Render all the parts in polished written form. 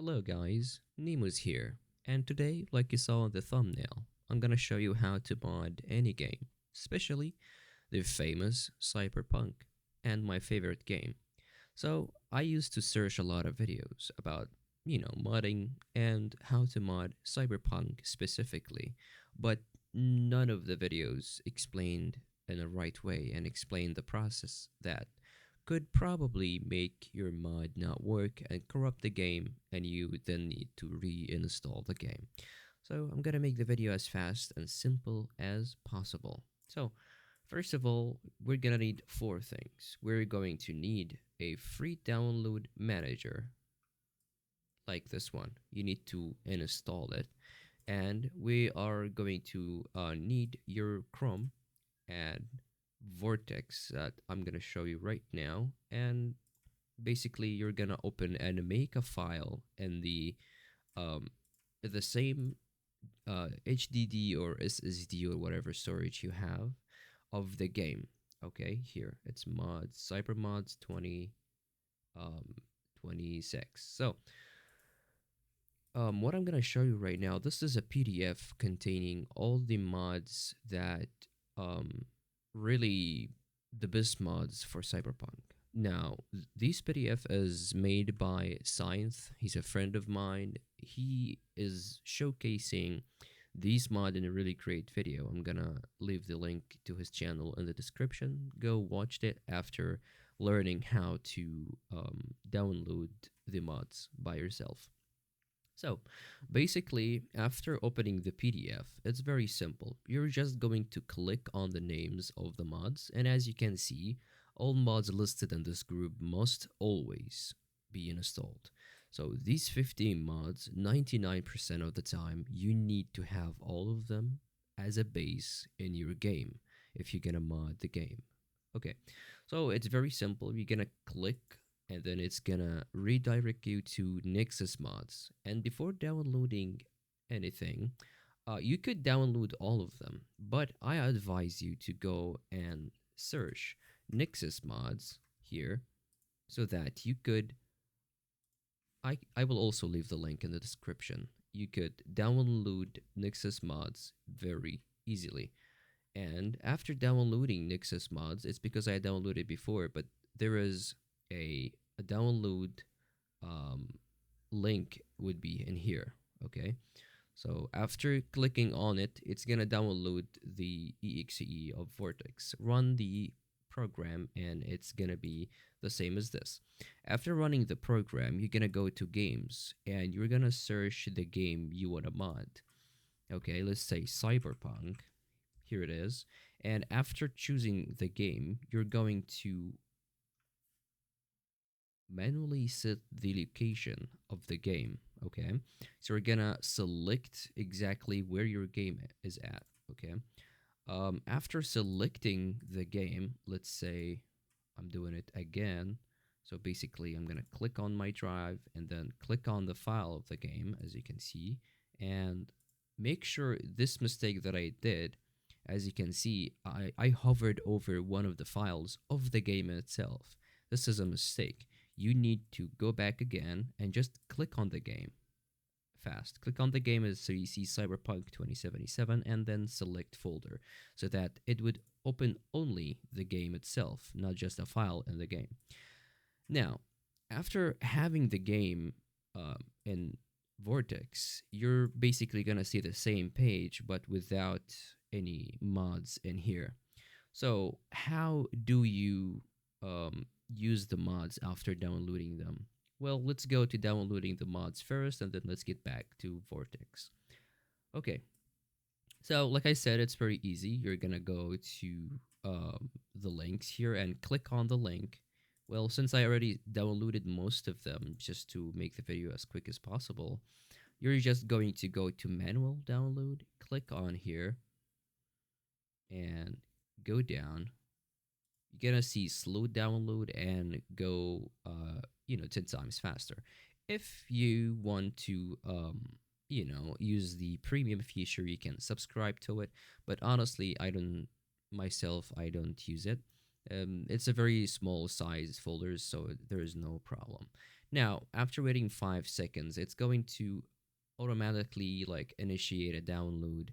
Hello guys, Nemo's here, and today, like you saw in the thumbnail, I'm gonna show you how to mod any game, especially the famous Cyberpunk, and my favorite game. So, I used to search a lot of videos about, modding and how to mod Cyberpunk specifically, but none of the videos explained in a right way and explained the process that could probably make your mod not work and corrupt the game, and you then need to reinstall the game. So I'm gonna make the video as fast and simple as possible. So first of all, we're gonna need four things. We're going to need a free download manager like this one. You need to install it, and we are going to need your Chrome and Vortex that I'm gonna show you right now. And basically, you're gonna open and make a file in um, the same HDD or SSD or whatever storage you have of the game. Okay, here it's mods cybermods 20 um 26. So what I'm gonna show you right now, this is a PDF containing all the mods that um, really the best mods for Cyberpunk. Now, this PDF is made by Synth. He's a friend of mine. He is showcasing these mod in a really great video. I'm gonna leave the link to his channel in the description. Go watch it after learning how to download the mods by yourself. So basically, after opening the PDF, it's very simple. You're just going to click on the names of the mods, and as you can see, all mods listed in this group must always be installed. So these 15 mods, 99% of the time, you need to have all of them as a base in your game if you're gonna mod the game. Okay, so it's very simple. You're gonna click and then it's gonna redirect you to Nexus mods. And before downloading anything, you could download all of them, but I advise you to go and search Nexus mods here so that you could. I will also leave the link in the description. You could download Nexus mods very easily. And after downloading Nexus mods, it's because I downloaded before, but there is a download um, link would be in here. Okay, so after clicking on it, it's gonna download the exe of Vortex, run the program, and it's gonna be the same as this. After running the program, you're gonna go to games and you're gonna search the game you wanna mod. Okay, let's say Cyberpunk. Here it is. And after choosing the game, you're going to manually set the location of the game. Okay, so we're gonna select exactly where your game is at. Okay, after selecting the game, let's say I'm doing it again. So basically, I'm gonna click on my drive and then click on the file of the game, as you can see, and make sure this mistake that I did. As you can see, I hovered over one of the files of the game itself. This is a mistake. You need to go back again and just click on the game fast. Click on the game as so you see Cyberpunk 2077 and then select folder so that it would open only the game itself, not just a file in the game. Now, after having the game in Vortex, you're basically gonna see the same page but without any mods in here. So how do you use the mods after downloading them? Well, let's go to downloading the mods first and then let's get back to Vortex. Okay, so like I said, it's very easy. You're gonna go to the links here and click on the link. Well, since I already downloaded most of them just to make the video as quick as possible, you're just going to go to manual download, click on here, and go down. You're gonna see slow download and go 10 times faster. If you want to use the premium feature, you can subscribe to it, but honestly, I don't use it. It's a very small size folders, so there is no problem. Now, after waiting 5 seconds, it's going to automatically like initiate a download.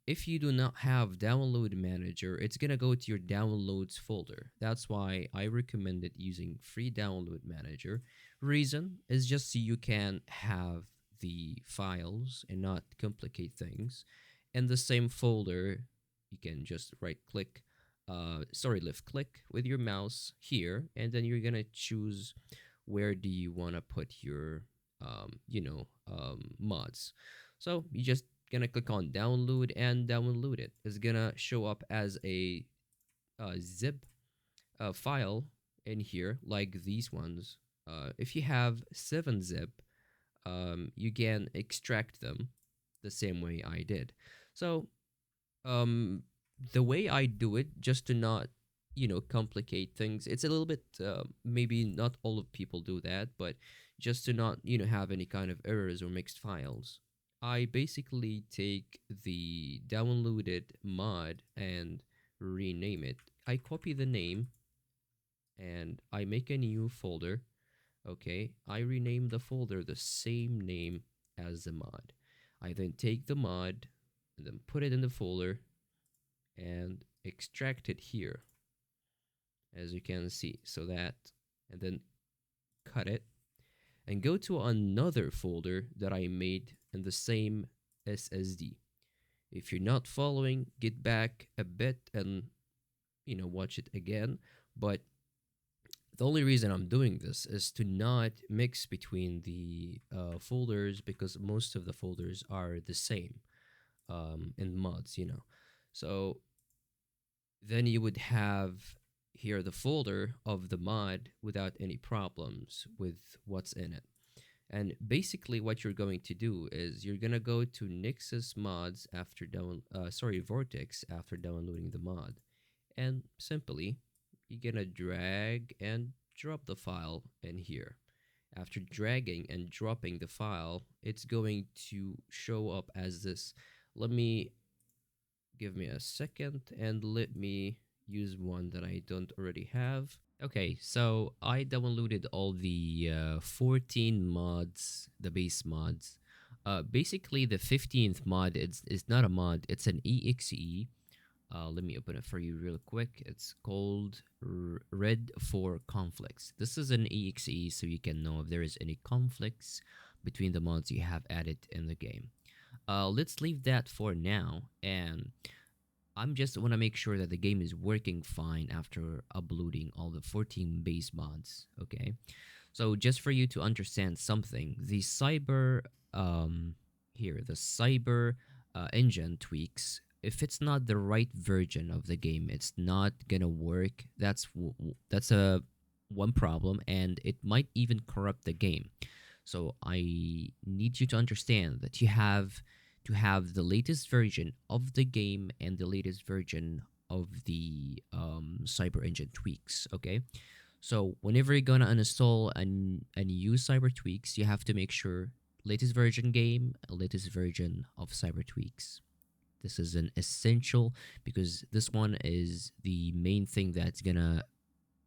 If you do not have download manager, it's gonna go to your downloads folder. That's why I recommended using free download manager. Reason is just so you can have the files and not complicate things. In the same folder, you can just right click, left click with your mouse here, and then you're gonna choose where do you want to put your mods. So you just gonna click on download and download it. It's gonna show up as a zip file in here like these ones. If you have 7-zip, you can extract them the same way I did. So um the way I do it, just to not complicate things, it's a little bit maybe not all of people do that, but just to not have any kind of errors or mixed files, I basically take the downloaded mod and rename it. I copy the name and I make a new folder. Okay, I rename the folder the same name as the mod. I then take the mod and then put it in the folder and extract it here, as you can see, so that, and then cut it and go to another folder that I made in the same SSD. If you're not following, get back a bit and watch it again. But the only reason I'm doing this is to not mix between the folders, because most of the folders are the same in mods. So then you would have here the folder of the mod without any problems with what's in it. And basically what you're going to do is you're going to go to Nix's mods after Vortex after downloading the mod. And simply you're going to drag and drop the file in here. After dragging and dropping the file, it's going to show up as this. Give me a second and let me use one that I don't already have. Okay, so I downloaded all the 14 mods, the base mods. Basically, the 15th mod is not a mod, it's an EXE. Let me open it for you real quick. It's called Red for Conflicts. This is an EXE, so you can know if there is any conflicts between the mods you have added in the game. Let's leave that for now, and I'm just want to make sure that the game is working fine after uploading all the 14 base mods. Okay, so just for you to understand something, the cyber engine tweaks. If it's not the right version of the game, it's not gonna work. That's a one problem, and it might even corrupt the game. So I need you to understand that you have to have the latest version of the game and the latest version of the cyber engine tweaks. Okay, so whenever you're gonna uninstall and use cyber tweaks, you have to make sure latest version game, latest version of cyber tweaks. This is an essential, because this one is the main thing that's gonna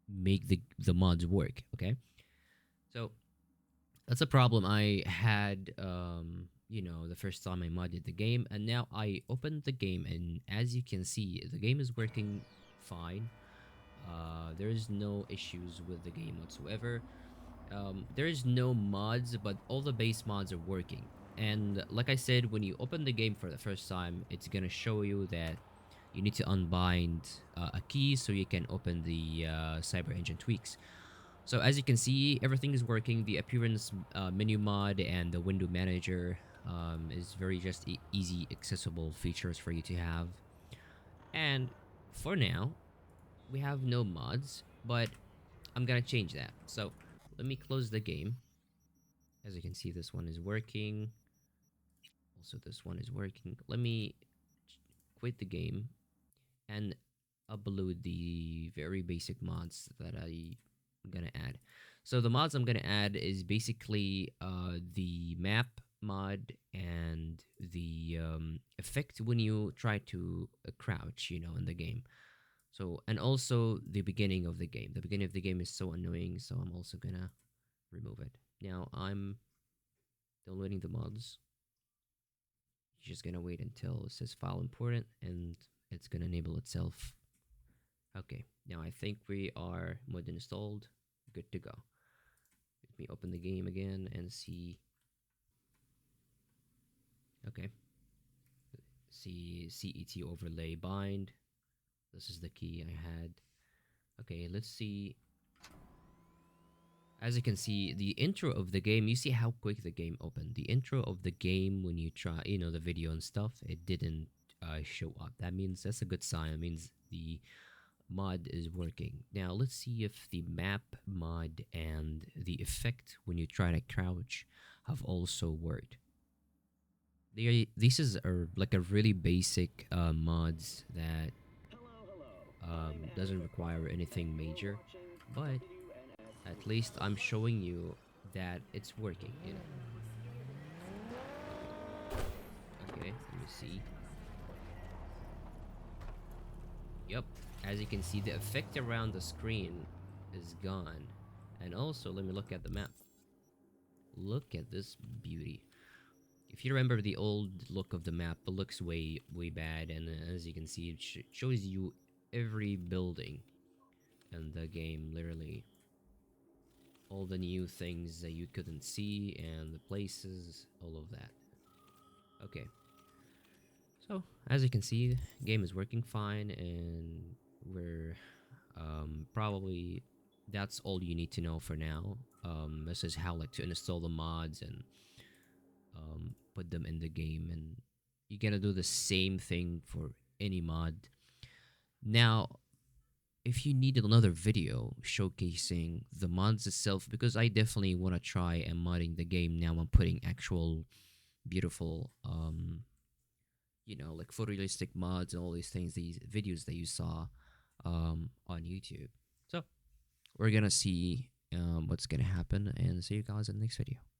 make the mods work. Okay, so that's a problem I had the first time I modded the game, and now I opened the game, and as you can see, the game is working fine. There is no issues with the game whatsoever. There is no mods, but all the base mods are working. And like I said, when you open the game for the first time, it's gonna show you that you need to unbind a key so you can open the cyber engine tweaks. So as you can see, everything is working. The appearance menu mod and the window manager is very just easy accessible features for you to have. And for now, we have no mods, but I'm gonna change that. So let me close the game. As you can see, this one is working. Also, this one is working. Let me quit the game and upload the very basic mods that I'm gonna add. So the mods I'm gonna add is basically the map mod and the effect when you try to crouch, in the game. So, and also the beginning of the game. The beginning of the game is so annoying, so I'm also gonna remove it. Now I'm downloading the mods. You're just gonna wait until it says file important and it's gonna enable itself. Okay, now I think we are mod installed, good to go. Let me open the game again and see. Okay, see CET overlay bind. This is the key I had. Okay, let's see. As you can see, the intro of the game, you see how quick the game opened. The intro of the game, when you try, the video and stuff, it didn't show up. That means that's a good sign. It means the mod is working. Now, let's see if the map mod and the effect when you try to crouch have also worked. This is like a really basic mods that doesn't require anything major, but at least I'm showing you that it's working. Okay, let me see. Yep, as you can see, the effect around the screen is gone. And also, let me look at the map. Look at this beauty. If you remember the old look of the map, it looks way bad, and as you can see, it shows you every building in the game, literally all the new things that you couldn't see and the places, all of that. Okay, so as you can see, game is working fine, and we're probably that's all you need to know for now. This is how like to install the mods and put them in the game, and you gotta do the same thing for any mod. Now, if you needed another video showcasing the mods itself, because I definitely want to try and modding the game now, I'm putting actual beautiful like photorealistic mods and all these things, these videos that you saw on YouTube. So we're gonna see what's gonna happen, and see you guys in the next video.